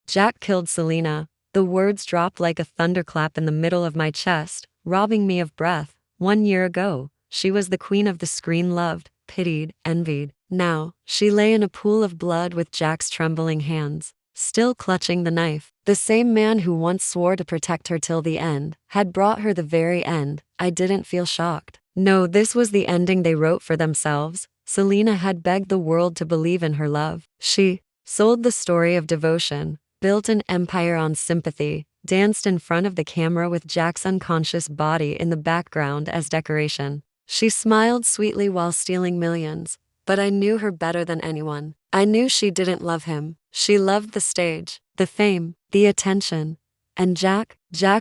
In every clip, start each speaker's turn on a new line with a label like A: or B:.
A: Jack killed Selena. The words dropped like a thunderclap in the middle of my chest, robbing me of breath. 1 year ago, she was the queen of the screen, loved, pitied, envied. Now, she lay in a pool of blood with Jack's trembling hands, still clutching the knife. The same man who once swore to protect her till the end had brought her the very end. I didn't feel shocked. No, this was the ending they wrote for themselves. Selena had begged the world to believe in her love. She sold the story of devotion, built an empire on sympathy, danced in front of the camera with Jack's unconscious body in the background as decoration. She smiled sweetly while stealing millions, but I knew her better than anyone. I knew she didn't love him. She loved the stage, the fame, the attention. And Jack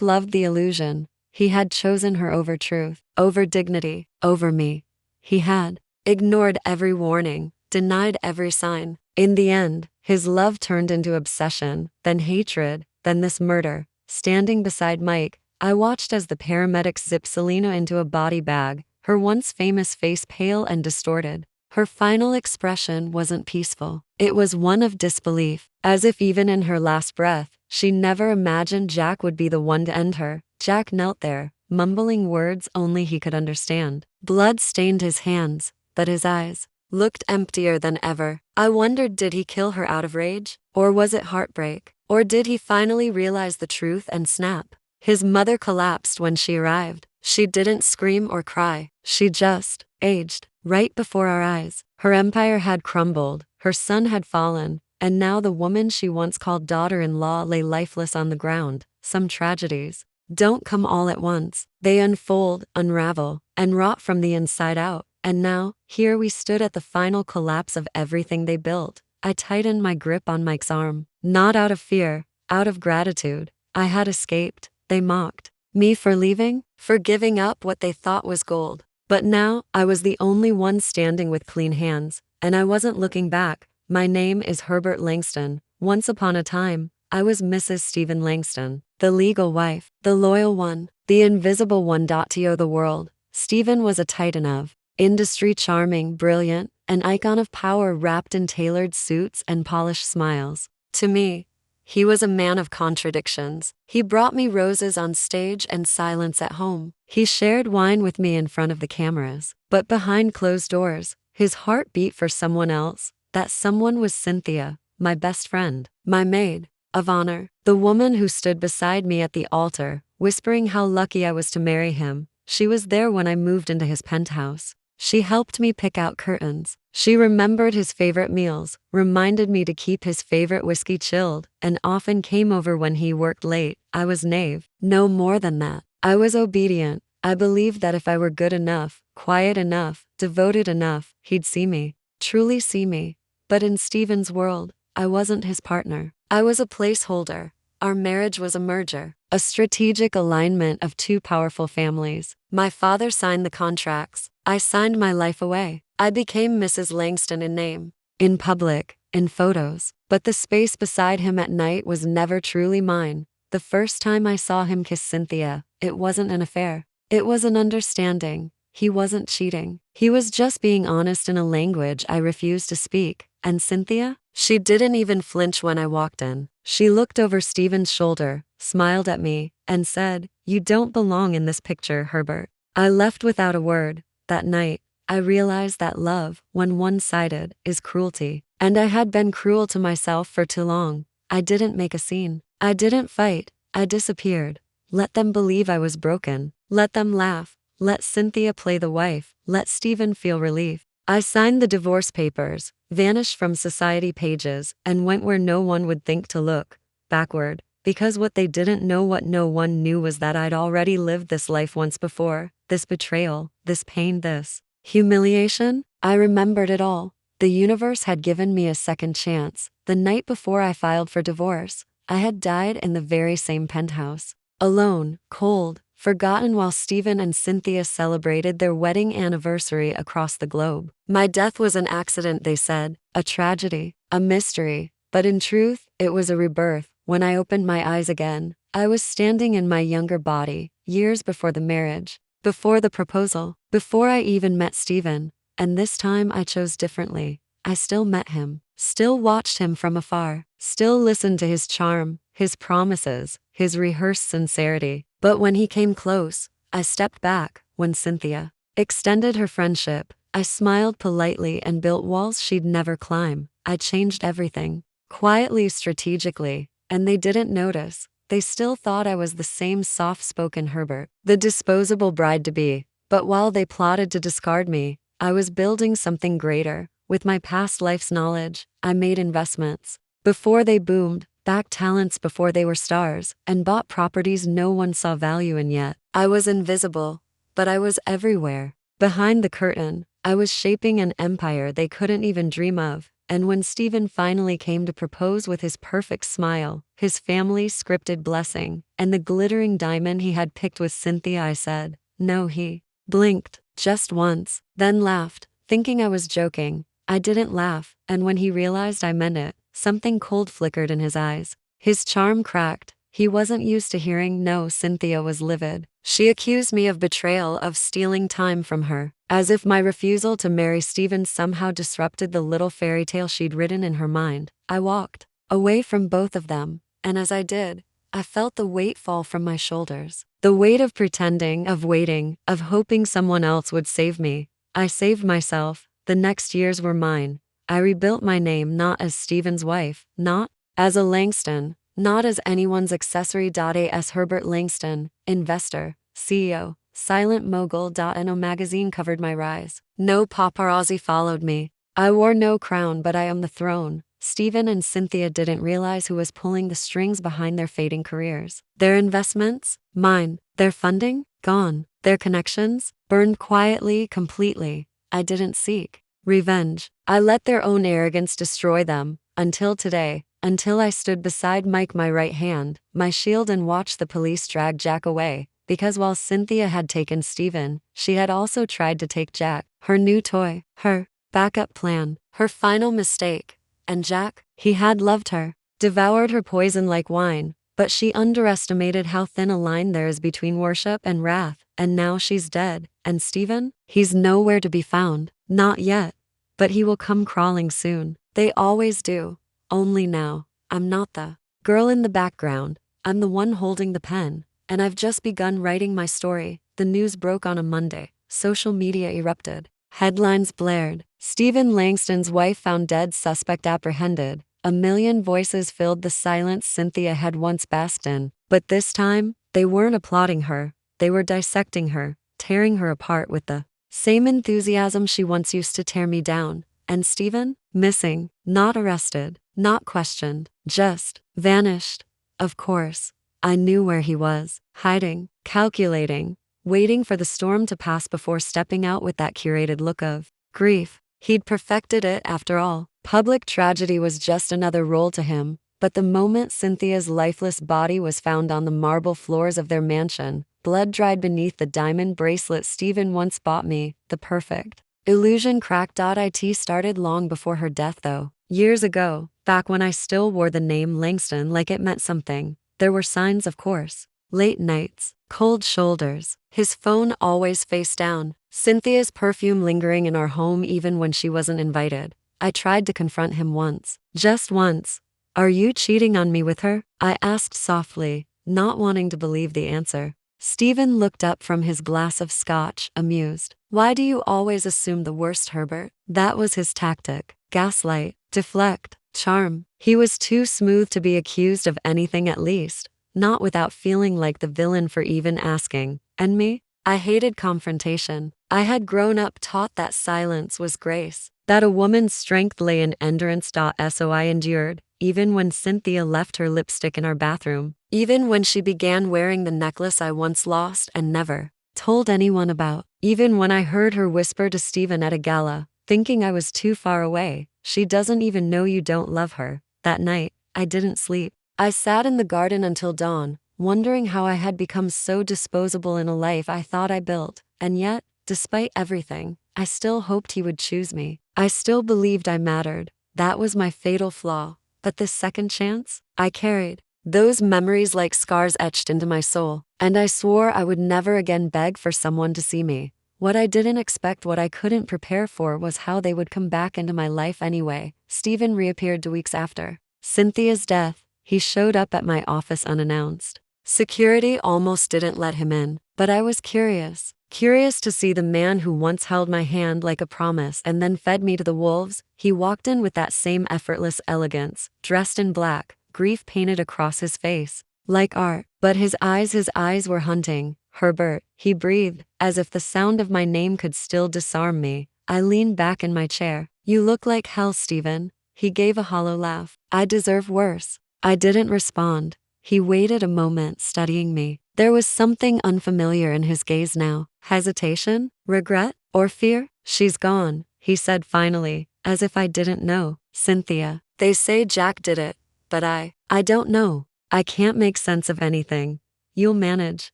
A: loved the illusion. He had chosen her over truth, over dignity, over me. He had ignored every warning, denied every sign. In the end, his love turned into obsession, then hatred, then this murder. Standing beside Mike, I watched as the paramedics zipped Selena into a body bag, her once famous face pale and distorted. Her final expression wasn't peaceful. It was one of disbelief, as if even in her last breath, she never imagined Jack would be the one to end her. Jack knelt there, mumbling words only he could understand. Blood stained his hands, but his eyes looked emptier than ever. I wondered, did he kill her out of rage? Or was it heartbreak? Or did he finally realize the truth and snap? His mother collapsed when she arrived. She didn't scream or cry. She just aged right before our eyes. Her empire had crumbled, her son had fallen, and now the woman she once called daughter-in-law lay lifeless on the ground. Some tragedies don't come all at once. They unfold, unravel, and rot from the inside out. And now, here we stood at the final collapse of everything they built. I tightened my grip on Mike's arm, not out of fear, out of gratitude. I had escaped. They mocked me for leaving, for giving up what they thought was gold. But now, I was the only one standing with clean hands, and I wasn't looking back. My name is Herbert Langston. Once upon a time, I was Mrs. Stephen Langston, the legal wife, the loyal one, the invisible one. To the world, Stephen was a titan of industry, charming, brilliant, an icon of power wrapped in tailored suits and polished smiles. To me, he was a man of contradictions. He brought me roses on stage and silence at home. He shared wine with me in front of the cameras. But behind closed doors, his heart beat for someone else. That someone was Cynthia, my best friend, my maid of honor, the woman who stood beside me at the altar, whispering how lucky I was to marry him. She was there when I moved into his penthouse. She helped me pick out curtains. She remembered his favorite meals, reminded me to keep his favorite whiskey chilled, and often came over when he worked late. I was naive. No more than that. I was obedient. I believed that if I were good enough, quiet enough, devoted enough, he'd see me, truly see me. But in Stephen's world, I wasn't his partner. I was a placeholder. Our marriage was a merger, a strategic alignment of two powerful families. My father signed the contracts. I signed my life away. I became Mrs. Langston in name, in public, in photos. But the space beside him at night was never truly mine. The first time I saw him kiss Cynthia, it wasn't an affair. It was an understanding. He wasn't cheating. He was just being honest in a language I refused to speak. And Cynthia? She didn't even flinch when I walked in. She looked over Stephen's shoulder, smiled at me, and said, "You don't belong in this picture, Herbert." I left without a word. That night, I realized that love, when one-sided, is cruelty. And I had been cruel to myself for too long. I didn't make a scene. I didn't fight. I disappeared. Let them believe I was broken. Let them laugh. Let Cynthia play the wife. Let Stephen feel relief. I signed the divorce papers, vanished from society pages, and went where no one would think to look, backward. Because what they didn't know, what no one knew, was that I'd already lived this life once before. This betrayal, this pain, this humiliation. I remembered it all. The universe had given me a second chance. The night before I filed for divorce, I had died in the very same penthouse. Alone, cold, forgotten, while Stephen and Cynthia celebrated their wedding anniversary across the globe. My death was an accident, they said, a tragedy, a mystery. But in truth, it was a rebirth. When I opened my eyes again, I was standing in my younger body, years before the marriage, before the proposal, before I even met Stephen. And this time I chose differently. I still met him. still watched him from afar, still listened to his charm, his promises, his rehearsed sincerity. But when he came close, I stepped back. When Cynthia extended her friendship, I smiled politely and built walls she'd never climb. I changed everything, quietly, strategically, and they didn't notice. They still thought I was the same soft-spoken Herbert, the disposable bride-to-be. But while they plotted to discard me, I was building something greater. With my past life's knowledge, I made investments before they boomed, backed talents before they were stars, and bought properties no one saw value in yet. I was invisible, but I was everywhere. Behind the curtain, I was shaping an empire they couldn't even dream of. And when Stephen finally came to propose with his perfect smile, his family's scripted blessing, and the glittering diamond he had picked with Cynthia, I said, no. He blinked, just once, then laughed, thinking I was joking. I didn't laugh, and when he realized I meant it, something cold flickered in his eyes. His charm cracked. He wasn't used to hearing no. Cynthia was livid. She accused me of betrayal, of stealing time from her, as if my refusal to marry Stephen somehow disrupted the little fairy tale she'd written in her mind. I walked away from both of them, and as I did, I felt the weight fall from my shoulders. The weight of pretending, of waiting, of hoping someone else would save me. I saved myself. The next years were mine. I rebuilt my name not as Stephen's wife, not as a Langston, not as anyone's accessory. As Herbert Langston, investor, CEO, silent mogul. No magazine covered my rise. No paparazzi followed me. I wore no crown, but I am the throne. Stephen and Cynthia didn't realize who was pulling the strings behind their fading careers. Their investments? Mine. Their funding? Gone. Their connections? Burned quietly, completely. I didn't seek revenge. I let their own arrogance destroy them, until today, until I stood beside Mike, my right hand, my shield, and watched the police drag Jack away. Because while Cynthia had taken Stephen, she had also tried to take Jack, her new toy, her backup plan, her final mistake. And Jack, he had loved her, devoured her poison like wine, but she underestimated how thin a line there is between worship and wrath, and now she's dead. And Stephen? He's nowhere to be found. Not yet. But he will come crawling soon. They always do. Only now, I'm not the girl in the background. I'm the one holding the pen. And I've just begun writing my story. The news broke on a Monday. Social media erupted. Headlines blared. Stephen Langston's wife found dead, suspect apprehended. A million voices filled the silence Cynthia had once basked in. But this time, they weren't applauding her. They were dissecting her, tearing her apart with the same enthusiasm she once used to tear me down. And Stephen? Missing, not arrested, not questioned, just vanished. Of course, I knew where he was, hiding, calculating, waiting for the storm to pass before stepping out with that curated look of grief. He'd perfected it after all. Public tragedy was just another role to him. But the moment Cynthia's lifeless body was found on the marble floors of their mansion, blood dried beneath the diamond bracelet Stephen once bought me, the perfect illusion cracked. It started long before her death though. Years ago, back when I still wore the name Langston like it meant something. There were signs, of course. Late nights, cold shoulders, his phone always face down, Cynthia's perfume lingering in our home even when she wasn't invited. I tried to confront him once. Just once. Are you cheating on me with her? I asked softly, not wanting to believe the answer. Stephen looked up from his glass of scotch, amused. Why do you always assume the worst, Herbert? That was his tactic. Gaslight, deflect, charm. He was too smooth to be accused of anything, at least. Not without feeling like the villain for even asking. And me? I hated confrontation. I had grown up taught that silence was grace, that a woman's strength lay in endurance. So I endured, even when Cynthia left her lipstick in our bathroom, even when she began wearing the necklace I once lost and never told anyone about, even when I heard her whisper to Stephen at a gala, thinking I was too far away, she doesn't even know you don't love her. That night, I didn't sleep. I sat in the garden until dawn, wondering how I had become so disposable in a life I thought I built. And yet, despite everything, I still hoped he would choose me. I still believed I mattered. That was my fatal flaw. But this second chance, I carried those memories like scars etched into my soul. And I swore I would never again beg for someone to see me. What I didn't expect, what I couldn't prepare for, was how they would come back into my life anyway. Stephen reappeared 2 weeks after Cynthia's death. He showed up at my office unannounced. Security almost didn't let him in, but I was curious. Curious to see the man who once held my hand like a promise and then fed me to the wolves. He walked in with that same effortless elegance, dressed in black, grief painted across his face, like art. But his eyes were hunting. Herbert, he breathed, as if the sound of my name could still disarm me. I leaned back in my chair. You look like hell, Stephen. He gave a hollow laugh. I deserve worse. I didn't respond. He waited a moment, studying me. There was something unfamiliar in his gaze now. Hesitation? Regret? Or fear? She's gone, he said finally, as if I didn't know. Cynthia. They say Jack did it, but I don't know. I can't make sense of anything. You'll manage,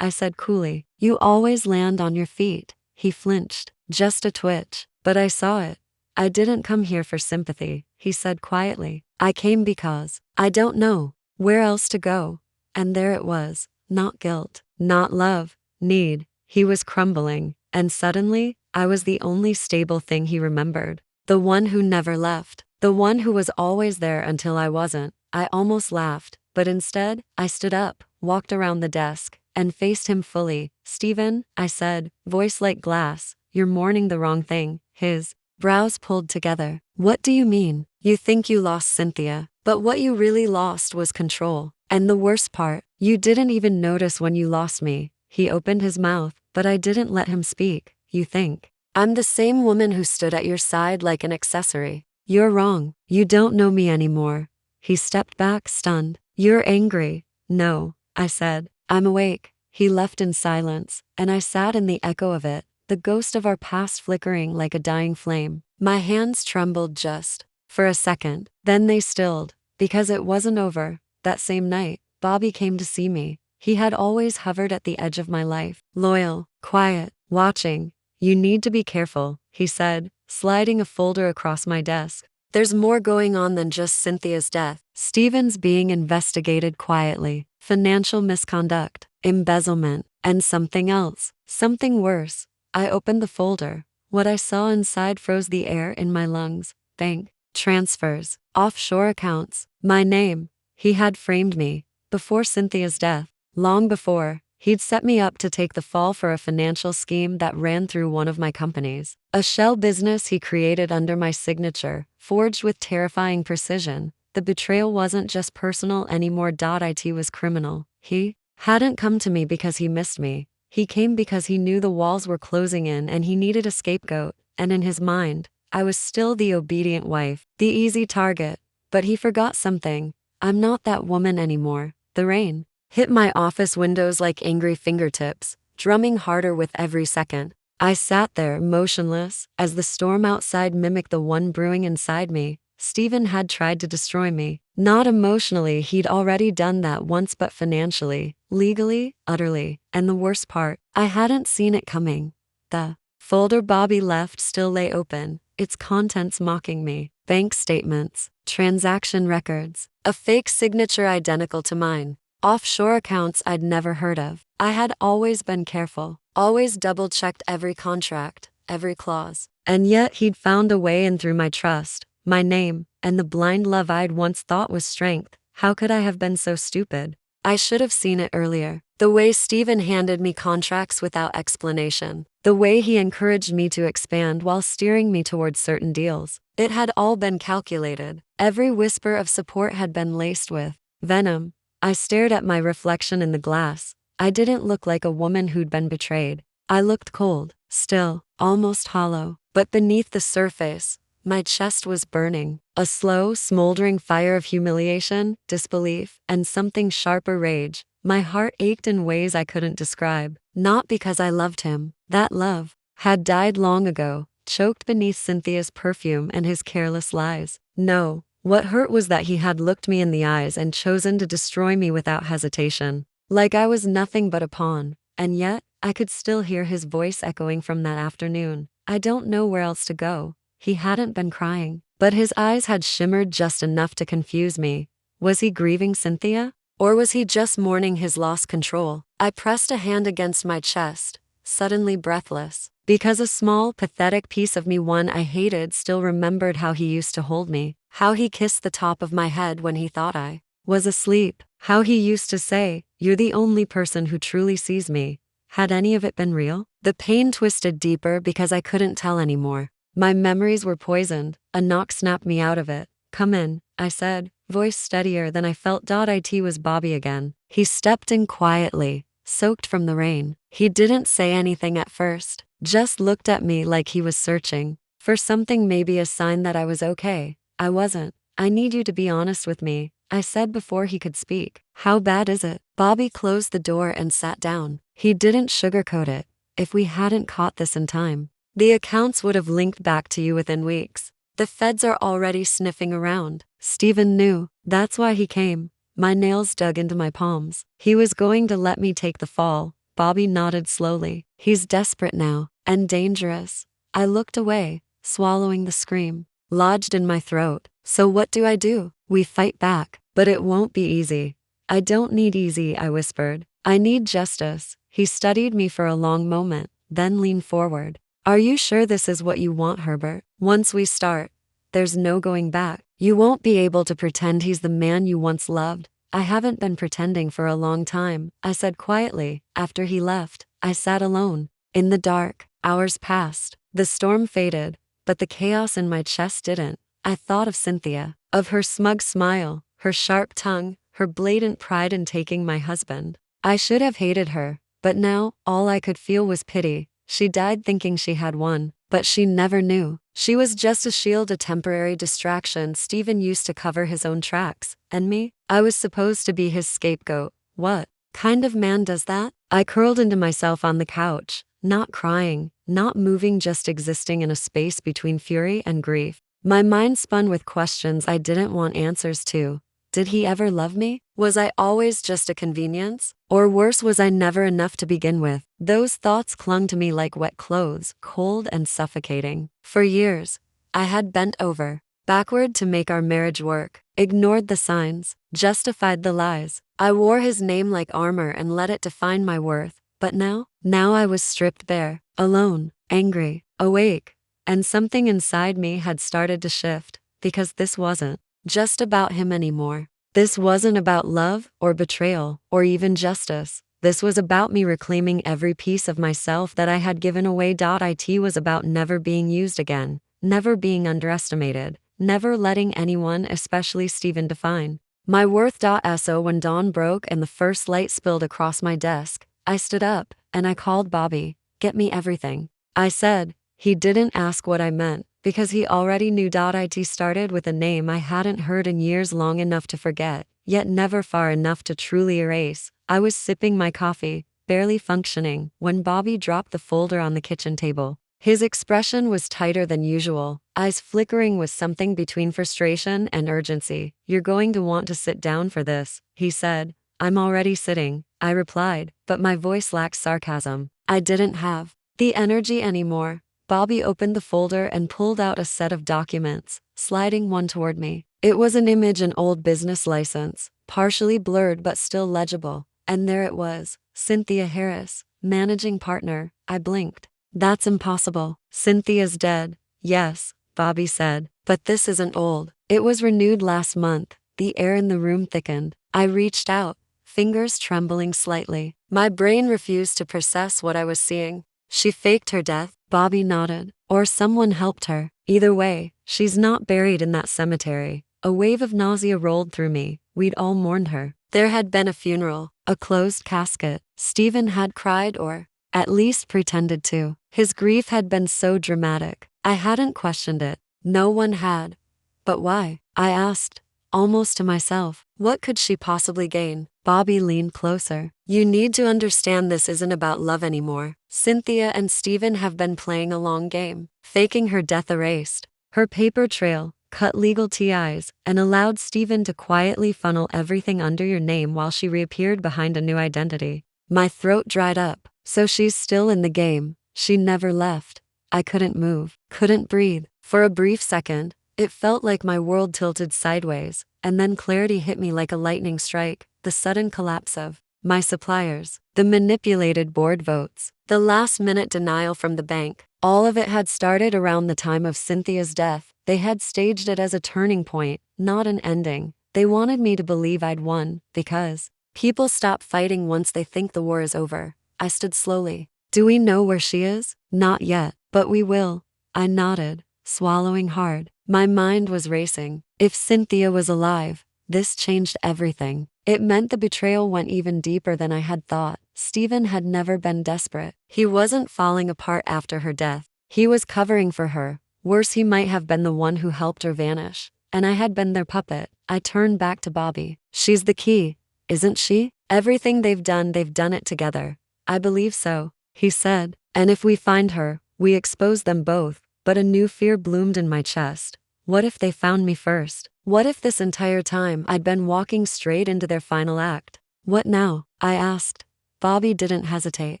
A: I said coolly. You always land on your feet. He flinched. Just a twitch. But I saw it. I didn't come here for sympathy, he said quietly. I came because I don't know where else to go. And there it was. Not guilt. Not love. Need. He was crumbling. And suddenly, I was the only stable thing he remembered. The one who never left. The one who was always there until I wasn't. I almost laughed, but instead, I stood up, walked around the desk, and faced him fully. Stephen, I said, voice like glass, you're mourning the wrong thing. His brows pulled together. What do you mean? You think you lost Cynthia, but what you really lost was control. And the worst part, you didn't even notice when you lost me. He opened his mouth, but I didn't let him speak. You think I'm the same woman who stood at your side like an accessory. You're wrong. You don't know me anymore. He stepped back, stunned. You're angry. No, I said. I'm awake. He left in silence, and I sat in the echo of it, the ghost of our past flickering like a dying flame. My hands trembled just for a second, then they stilled, because it wasn't over. That same night, Bobby came to see me. He had always hovered at the edge of my life, loyal, quiet, watching. You need to be careful, he said, sliding a folder across my desk. There's more going on than just Cynthia's death. Stephen's being investigated quietly. Financial misconduct, embezzlement, and something else. Something worse. I opened the folder. What I saw inside froze the air in my lungs. Bank transfers, offshore accounts, my name. He had framed me. Before Cynthia's death. Long before. He'd set me up to take the fall for a financial scheme that ran through one of my companies. A shell business he created under my signature, forged with terrifying precision. The betrayal wasn't just personal anymore. It was criminal. He hadn't come to me because he missed me. He came because he knew the walls were closing in and he needed a scapegoat. And in his mind, I was still the obedient wife, the easy target. But he forgot something. I'm not that woman anymore. The rain hit my office windows like angry fingertips, drumming harder with every second. I sat there, motionless, as the storm outside mimicked the one brewing inside me. Stephen had tried to destroy me. Not emotionally, he'd already done that once, but financially, legally, utterly. And the worst part, I hadn't seen it coming. The folder Bobby left still lay open, its contents mocking me. Bank statements, transaction records, a fake signature identical to mine. Offshore accounts I'd never heard of. I had always been careful, always double-checked every contract, every clause. And yet he'd found a way in through my trust, my name, and the blind love I'd once thought was strength. How could I have been so stupid? I should have seen it earlier. The way Stephen handed me contracts without explanation. The way he encouraged me to expand while steering me towards certain deals. It had all been calculated. Every whisper of support had been laced with venom. I stared at my reflection in the glass. I didn't look like a woman who'd been betrayed. I looked cold, still, almost hollow. But beneath the surface, my chest was burning. A slow, smoldering fire of humiliation, disbelief, and something sharper rage. My heart ached in ways I couldn't describe. Not because I loved him. That love had died long ago, choked beneath Cynthia's perfume and his careless lies. No. What hurt was that he had looked me in the eyes and chosen to destroy me without hesitation. Like I was nothing but a pawn. And yet, I could still hear his voice echoing from that afternoon. I don't know where else to go. He hadn't been crying, but his eyes had shimmered just enough to confuse me. Was he grieving Cynthia? Or was he just mourning his lost control? I pressed a hand against my chest, suddenly breathless. Because a small, pathetic piece of me, one I hated, still remembered how he used to hold me. How he kissed the top of my head when he thought I was asleep. How he used to say, "You're the only person who truly sees me." Had any of it been real? The pain twisted deeper because I couldn't tell anymore. My memories were poisoned. A knock snapped me out of it. "Come in," I said, voice steadier than I felt. It was Bobby again. He stepped in quietly, soaked from the rain. He didn't say anything at first, just looked at me like he was searching for something, maybe a sign that I was okay. I wasn't. "I need you to be honest with me," I said before he could speak. "How bad is it?" Bobby closed the door and sat down. He didn't sugarcoat it. "If we hadn't caught this in time, the accounts would have linked back to you within weeks. The feds are already sniffing around." Steven knew. That's why he came. My nails dug into my palms. He was going to let me take the fall. Bobby nodded slowly. "He's desperate now, and dangerous." I looked away, swallowing the scream lodged in my throat. "So what do I do?" "We fight back, but it won't be easy." "I don't need easy," I whispered. "I need justice." He studied me for a long moment, then leaned forward. "Are you sure this is what you want, Herbert? Once we start, there's no going back. You won't be able to pretend he's the man you once loved." "I haven't been pretending for a long time," I said quietly. After he left, I sat alone, in the dark. Hours passed. The storm faded, but the chaos in my chest didn't. I thought of Cynthia, of her smug smile, her sharp tongue, her blatant pride in taking my husband. I should have hated her, but now, all I could feel was pity. She died thinking she had won, but she never knew. She was just a shield, a temporary distraction. Steven used to cover his own tracks, and me? I was supposed to be his scapegoat. What kind of man does that? I curled into myself on the couch, not crying, not moving, just existing in a space between fury and grief. My mind spun with questions I didn't want answers to. Did he ever love me? Was I always just a convenience? Or worse, was I never enough to begin with? Those thoughts clung to me like wet clothes, cold and suffocating. For years, I had bent over, backward to make our marriage work, ignored the signs, justified the lies. I wore his name like armor and let it define my worth. But now I was stripped bare, alone, angry, awake, and something inside me had started to shift, because this wasn't just about him anymore. This wasn't about love or betrayal or even justice. This was about me reclaiming every piece of myself that I had given away. It was about never being used again, never being underestimated, never letting anyone, especially Steven, define my worth. So when dawn broke and the first light spilled across my desk, I stood up and I called Bobby. "Get me everything," I said. He didn't ask what I meant, because he already knew. It started with a name I hadn't heard in years, long enough to forget, yet never far enough to truly erase. I was sipping my coffee, barely functioning, when Bobby dropped the folder on the kitchen table. His expression was tighter than usual, eyes flickering with something between frustration and urgency. "You're going to want to sit down for this," he said. "I'm already sitting," I replied, but my voice lacked sarcasm. I didn't have the energy anymore. Bobby opened the folder and pulled out a set of documents, sliding one toward me. It was an image, an old business license, partially blurred but still legible. And there it was, Cynthia Harris, managing partner. I blinked. "That's impossible. Cynthia's dead." "Yes," Bobby said, "but this isn't old. It was renewed last month." The air in the room thickened. I reached out, fingers trembling slightly. My brain refused to process what I was seeing. "She faked her death," Bobby nodded. "Or someone helped her. Either way, she's not buried in that cemetery." A wave of nausea rolled through me. We'd all mourned her. There had been a funeral, a closed casket. Steven had cried, or at least pretended to. His grief had been so dramatic. I hadn't questioned it. No one had. But why? I asked, almost to myself. What could she possibly gain? Bobby leaned closer. "You need to understand, this isn't about love anymore. Cynthia and Steven have been playing a long game, faking her death, erased her paper trail, cut legal ties, and allowed Steven to quietly funnel everything under your name while she reappeared behind a new identity." My throat dried up. So she's still in the game. She never left. I couldn't move, couldn't breathe. For a brief second, it felt like my world tilted sideways, and then clarity hit me like a lightning strike. The sudden collapse of my suppliers, the manipulated board votes, the last-minute denial from the bank. All of it had started around the time of Cynthia's death. They had staged it as a turning point, not an ending. They wanted me to believe I'd won, because people stop fighting once they think the war is over. I stood slowly. Do we know where she is? Not yet, but we will. I nodded, swallowing hard. My mind was racing. If Cynthia was alive, this changed everything. It meant the betrayal went even deeper than I had thought. Stephen had never been desperate. He wasn't falling apart after her death. He was covering for her. Worse, he might have been the one who helped her vanish. And I had been their puppet. I turned back to Bobby. She's the key, isn't she? Everything they've done it together. I believe so, he said. And if we find her, we expose them both. But a new fear bloomed in my chest. What if they found me first? What if this entire time I'd been walking straight into their final act? What now? I asked. Bobby didn't hesitate.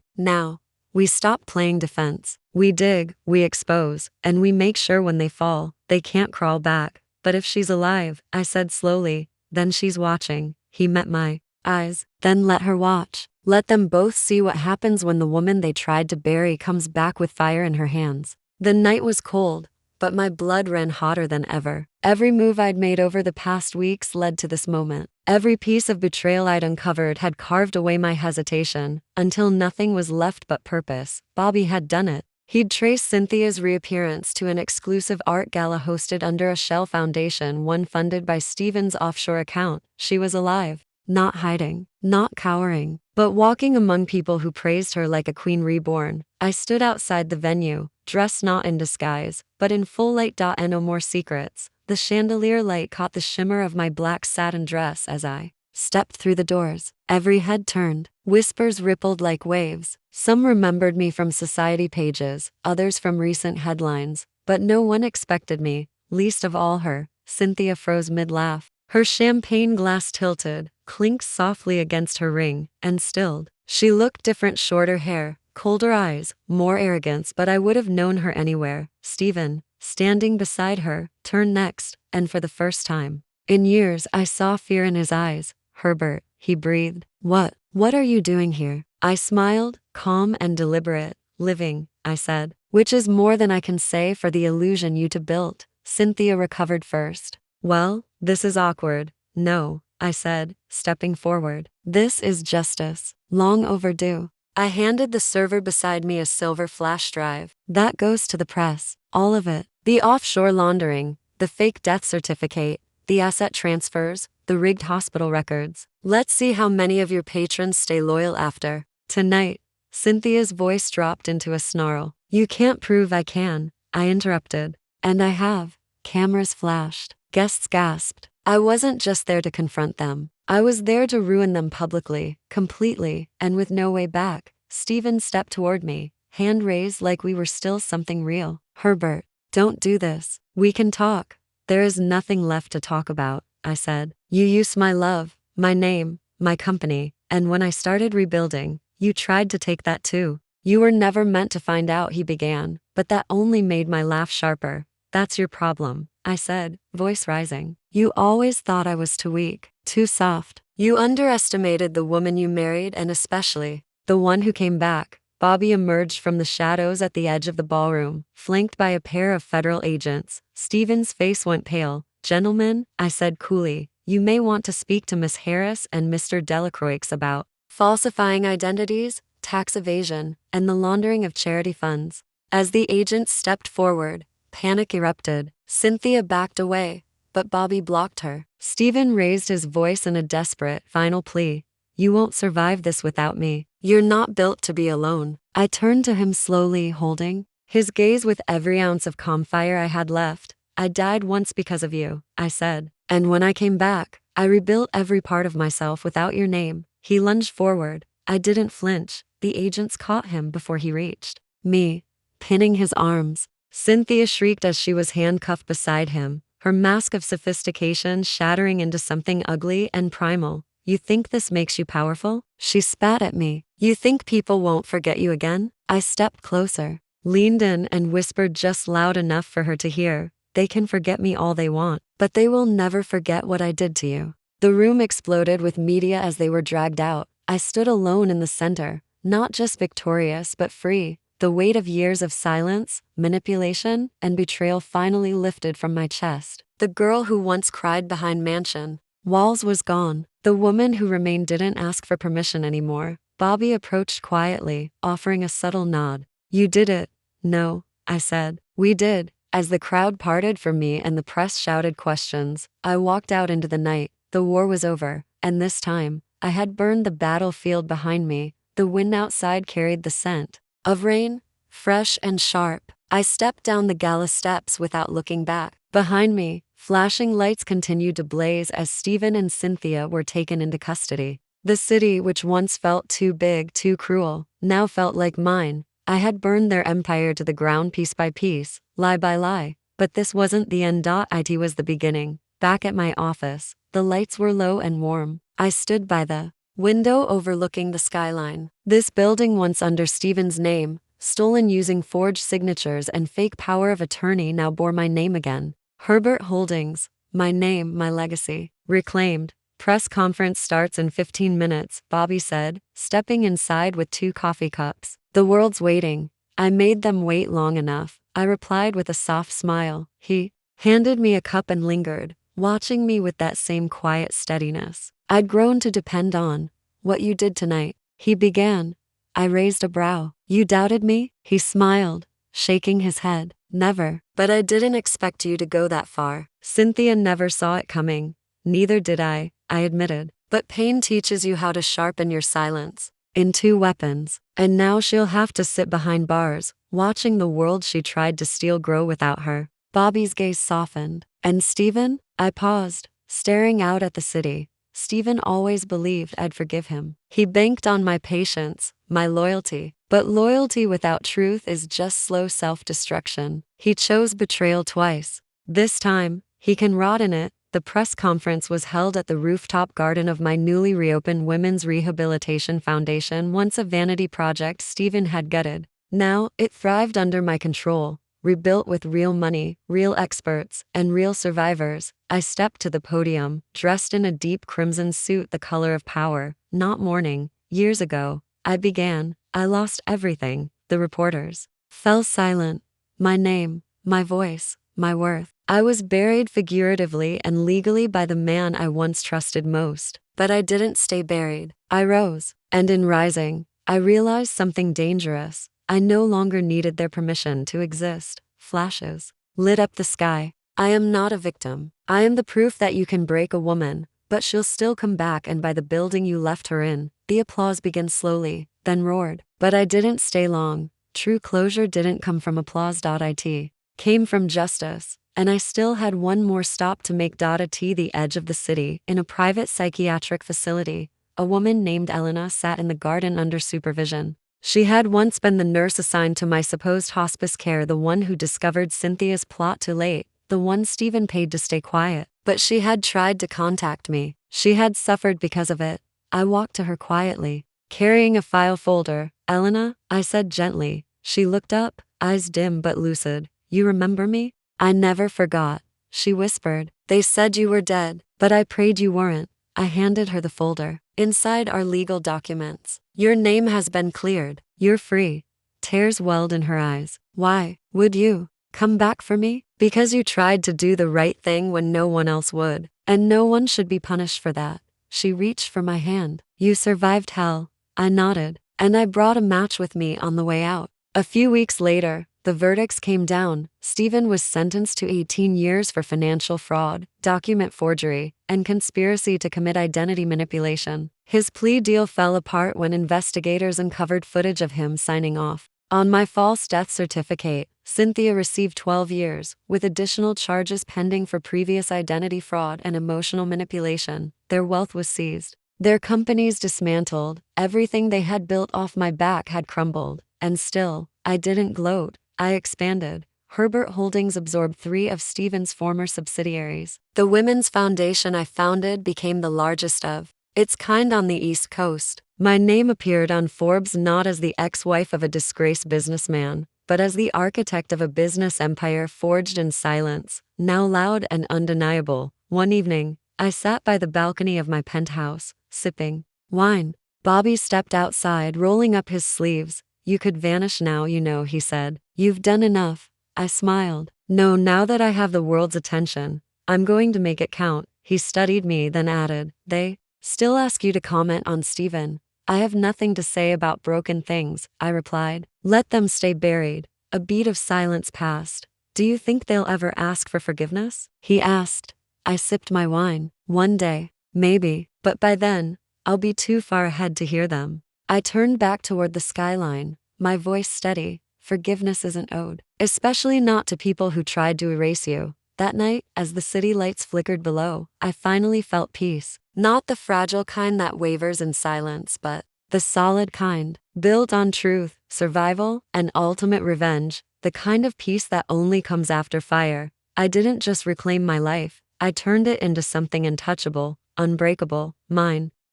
A: Now, we stop playing defense. We dig, we expose, and we make sure when they fall, they can't crawl back. But if she's alive, I said slowly, then she's watching. He met my eyes. Then let her watch. Let them both see what happens when the woman they tried to bury comes back with fire in her hands. The night was cold, but my blood ran hotter than ever. Every move I'd made over the past weeks led to this moment. Every piece of betrayal I'd uncovered had carved away my hesitation, until nothing was left but purpose. Bobby had done it. He'd traced Cynthia's reappearance to an exclusive art gala hosted under a shell foundation, one funded by Stephen's offshore account. She was alive, not hiding, not cowering, but walking among people who praised her like a queen reborn. I stood outside the venue, dressed not in disguise, but in full light. No more secrets. The chandelier light caught the shimmer of my black satin dress as I stepped through the doors. Every head turned. Whispers rippled like waves. Some remembered me from society pages, others from recent headlines, but no one expected me, least of all her. Cynthia froze mid-laugh. Her champagne glass tilted, clinked softly against her ring, and stilled. She looked different, shorter hair, colder eyes, more arrogance, but I would have known her anywhere. Stephen, standing beside her, turned next, and for the first time in years I saw fear in his eyes. Herbert, he breathed. What are you doing here? I smiled, calm and deliberate. Living, I said, which is more than I can say for the illusion you two built. Cynthia recovered first. Well, this is awkward. No, I said, stepping forward. This is justice. Long overdue. I handed the server beside me a silver flash drive. That goes to the press. All of it. The offshore laundering, the fake death certificate, the asset transfers, the rigged hospital records. Let's see how many of your patrons stay loyal after. Tonight. Cynthia's voice dropped into a snarl. You can't prove I can, I interrupted. And I have. Cameras flashed. Guests gasped. I wasn't just there to confront them. I was there to ruin them publicly, completely, and with no way back. Stephen stepped toward me, hand raised like we were still something real. Herbert, don't do this. We can talk. There is nothing left to talk about, I said. You used my love, my name, my company, and when I started rebuilding, you tried to take that too. You were never meant to find out, he began, but that only made my laugh sharper. That's your problem, I said, voice rising. You always thought I was too weak, too soft. You underestimated the woman you married, and especially the one who came back. Bobby emerged from the shadows at the edge of the ballroom, flanked by a pair of federal agents. Stephen's face went pale. Gentlemen, I said coolly, you may want to speak to Miss Harris and Mr. Delacroix about falsifying identities, tax evasion, and the laundering of charity funds. As the agents stepped forward, panic erupted. Cynthia backed away, but Bobby blocked her. Stephen raised his voice in a desperate, final plea. You won't survive this without me. You're not built to be alone. I turned to him slowly, holding his gaze with every ounce of calm fire I had left. I died once because of you, I said. And when I came back, I rebuilt every part of myself without your name. He lunged forward. I didn't flinch. The agents caught him before he reached me, pinning his arms. Cynthia shrieked as she was handcuffed beside him, her mask of sophistication shattering into something ugly and primal. You think this makes you powerful? She spat at me. You think people won't forget you again? I stepped closer, leaned in and whispered just loud enough for her to hear. They can forget me all they want, but they will never forget what I did to you. The room exploded with media as they were dragged out. I stood alone in the center, not just victorious but free. The weight of years of silence, manipulation, and betrayal finally lifted from my chest. The girl who once cried behind mansion walls was gone. The woman who remained didn't ask for permission anymore. Bobby approached quietly, offering a subtle nod. "You did it." "No," I said. "We did." As the crowd parted for me and the press shouted questions, I walked out into the night. The war was over, and this time, I had burned the battlefield behind me. The wind outside carried the scent of rain, fresh and sharp. I stepped down the gala steps without looking back. Behind me, flashing lights continued to blaze as Stephen and Cynthia were taken into custody. The city, which once felt too big, too cruel, now felt like mine. I had burned their empire to the ground piece by piece, lie by lie. But this wasn't the end. It was the beginning. Back at my office, the lights were low and warm. I stood by the window overlooking the skyline. This building, once under Stephen's name, stolen using forged signatures and fake power of attorney, now bore my name again. Herbert Holdings. My name, my legacy. Reclaimed. Press conference starts in 15 minutes, Bobby said, stepping inside with 2 coffee cups. The world's waiting. I made them wait long enough, I replied with a soft smile. He handed me a cup and lingered, watching me with that same quiet steadiness I'd grown to depend on. "What you did tonight," he began. I raised a brow. "You doubted me?" He smiled, shaking his head. "Never. But I didn't expect you to go that far." Cynthia never saw it coming. Neither did I admitted. "But pain teaches you how to sharpen your silence into weapons. And now she'll have to sit behind bars, watching the world she tried to steal grow without her." Bobby's gaze softened. "And Stephen?" I paused, staring out at the city. Stephen always believed I'd forgive him. He banked on my patience, my loyalty. But loyalty without truth is just slow self-destruction. He chose betrayal twice. This time, he can rot in it. The press conference was held at the rooftop garden of my newly reopened Women's Rehabilitation Foundation, once a vanity project Stephen had gutted. Now, it thrived under my control. Rebuilt with real money, real experts, and real survivors. I stepped to the podium, dressed in a deep crimson suit, the color of power, not mourning. Years ago, I lost everything. The reporters fell silent. My name, my voice, my worth. I was buried figuratively and legally by the man I once trusted most. But I didn't stay buried. I rose. And in rising, I realized something dangerous. I no longer needed their permission to exist. Flashes lit up the sky. I am not a victim. I am the proof that you can break a woman, but she'll still come back and buy the building you left her in. The applause began slowly, then roared. But I didn't stay long. True closure didn't come from applause. It came from justice. And I still had one more stop to make. At the edge of the city, in a private psychiatric facility, a woman named Elena sat in the garden under supervision. She had once been the nurse assigned to my supposed hospice care, the one who discovered Cynthia's plot too late, the one Stephen paid to stay quiet. But she had tried to contact me. She had suffered because of it. I walked to her quietly, carrying a file folder. "Elena," I said gently. She looked up, eyes dim but lucid. "You remember me?" "I never forgot," she whispered. "They said you were dead, but I prayed you weren't." I handed her the folder. "Inside are legal documents. Your name has been cleared. You're free." Tears welled in her eyes. "Why would you come back for me?" "Because you tried to do the right thing when no one else would. And no one should be punished for that." She reached for my hand. "You survived hell." I nodded. "And I brought a match with me on the way out." A few weeks later, the verdicts came down. Stephen was sentenced to 18 years for financial fraud, document forgery, and conspiracy to commit identity manipulation. His plea deal fell apart when investigators uncovered footage of him signing off on my false death certificate. Cynthia received 12 years, with additional charges pending for previous identity fraud and emotional manipulation. Their wealth was seized. Their companies dismantled. Everything they had built off my back had crumbled. And still, I didn't gloat. I expanded. Herbert Holdings absorbed 3 of Stephen's former subsidiaries. The Women's Foundation I founded became the largest of its kind on the East Coast. My name appeared on Forbes not as the ex-wife of a disgraced businessman, but as the architect of a business empire forged in silence, now loud and undeniable. One evening, I sat by the balcony of my penthouse, sipping wine. Bobby stepped outside, rolling up his sleeves. You could vanish now, he said. You've done enough. I smiled. No, now that I have the world's attention, I'm going to make it count. He studied me, then added, They still ask you to comment on Steven. I have nothing to say about broken things, I replied. Let them stay buried. A beat of silence passed. Do you think they'll ever ask for forgiveness? He asked. I sipped my wine. One day, maybe, but by then, I'll be too far ahead to hear them. I turned back toward the skyline, my voice steady. Forgiveness isn't owed, especially not to people who tried to erase you. That night, as the city lights flickered below, I finally felt peace. Not the fragile kind that wavers in silence, but the solid kind, built on truth, survival, and ultimate revenge, the kind of peace that only comes after fire. I didn't just reclaim my life, I turned it into something untouchable, unbreakable, mine.